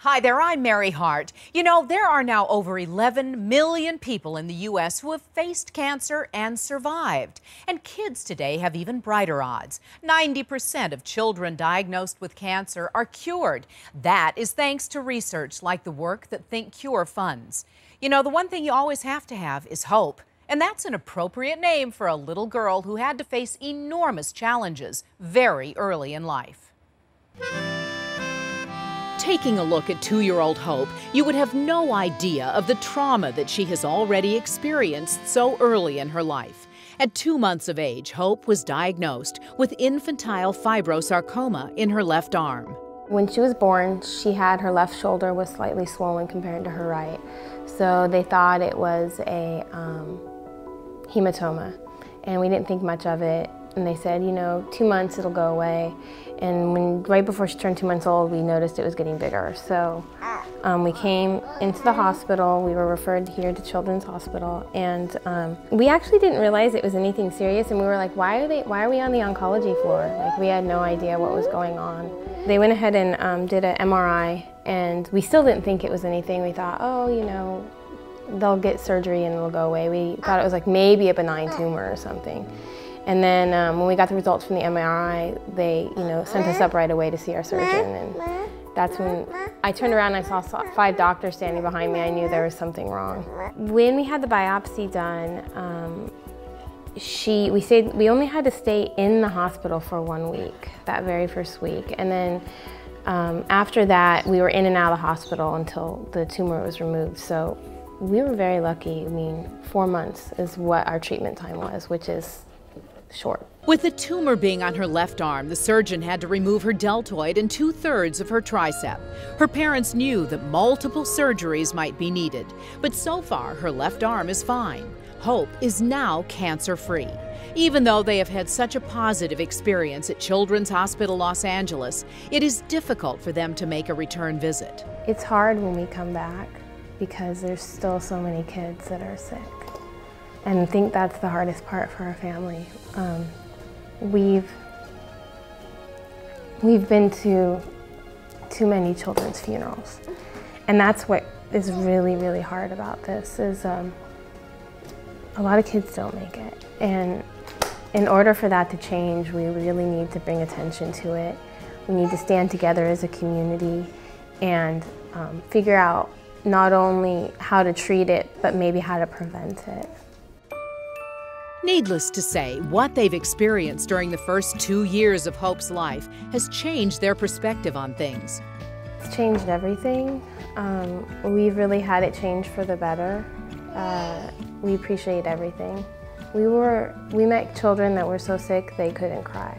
Hi there, I'm Mary Hart. You know, there are now over 11 million people in the U.S. who have faced cancer and survived. And kids today have even brighter odds. 90% of children diagnosed with cancer are cured. That is thanks to research like the work that ThinkCure funds. You know, the one thing you always have to have is hope. And that's an appropriate name for a little girl who had to face enormous challenges very early in life. Taking a look at 2-year-old Hope, you would have no idea of the trauma that she has already experienced so early in her life. At 2 months of age, Hope was diagnosed with infantile fibrosarcoma in her left arm. When she was born, she had her left shoulder was slightly swollen compared to her right. So they thought it was a hematoma, and we didn't think much of it. And they said, you know, 2 months it'll go away. And right before she turned 2 months old, we noticed it was getting bigger. So we came into the hospital. We were referred here to Children's Hospital, and we actually didn't realize it was anything serious. And we were like, why are we on the oncology floor? Like, we had no idea what was going on. They went ahead and did an MRI, and we still didn't think it was anything. We thought, oh, you know, they'll get surgery and it'll go away. We thought it was like maybe a benign tumor or something. And then when we got the results from the MRI, they, sent us up right away to see our surgeon. And that's when I turned around and I saw 5 doctors standing behind me. I knew there was something wrong. When we had the biopsy done, we only had to stay in the hospital for 1 week, that very first week. And then after that, we were in and out of the hospital until the tumor was removed. So we were very lucky. I mean, 4 months is what our treatment time was, which is short. With the tumor being on her left arm, the surgeon had to remove her deltoid and 2/3 of her tricep. Her parents knew that multiple surgeries might be needed, but so far her left arm is fine. Hope is now cancer-free. Even though they have had such a positive experience at Children's Hospital Los Angeles, it is difficult for them to make a return visit. It's hard when we come back because there's still so many kids that are sick. And I think that's the hardest part for our family. We've been to too many children's funerals. And that's what is really, really hard about this is a lot of kids don't make it. And in order for that to change, we really need to bring attention to it. We need to stand together as a community and figure out not only how to treat it, but maybe how to prevent it. Needless to say, what they've experienced during the first 2 years of Hope's life has changed their perspective on things. It's changed everything. We've really had it change for the better. We appreciate everything. We met children that were so sick they couldn't cry.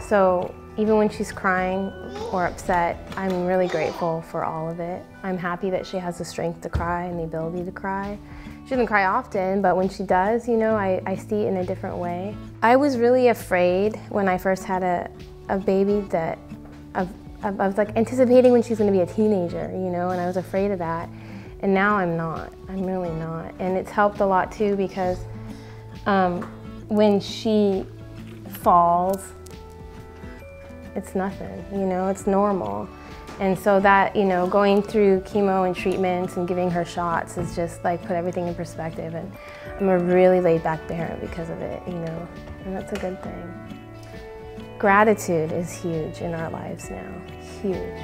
So even when she's crying or upset, I'm really grateful for all of it. I'm happy that she has the strength to cry and the ability to cry. She doesn't cry often, but when she does, I see it in a different way. I was really afraid when I first had a baby that I was like anticipating when she's going to be a teenager, and I was afraid of that. And now I'm not. I'm really not. And it's helped a lot too because when she falls, it's nothing, it's normal. And so that, going through chemo and treatments and giving her shots is just like put everything in perspective. And I'm a really laid back parent because of it, and that's a good thing. Gratitude is huge in our lives now, huge.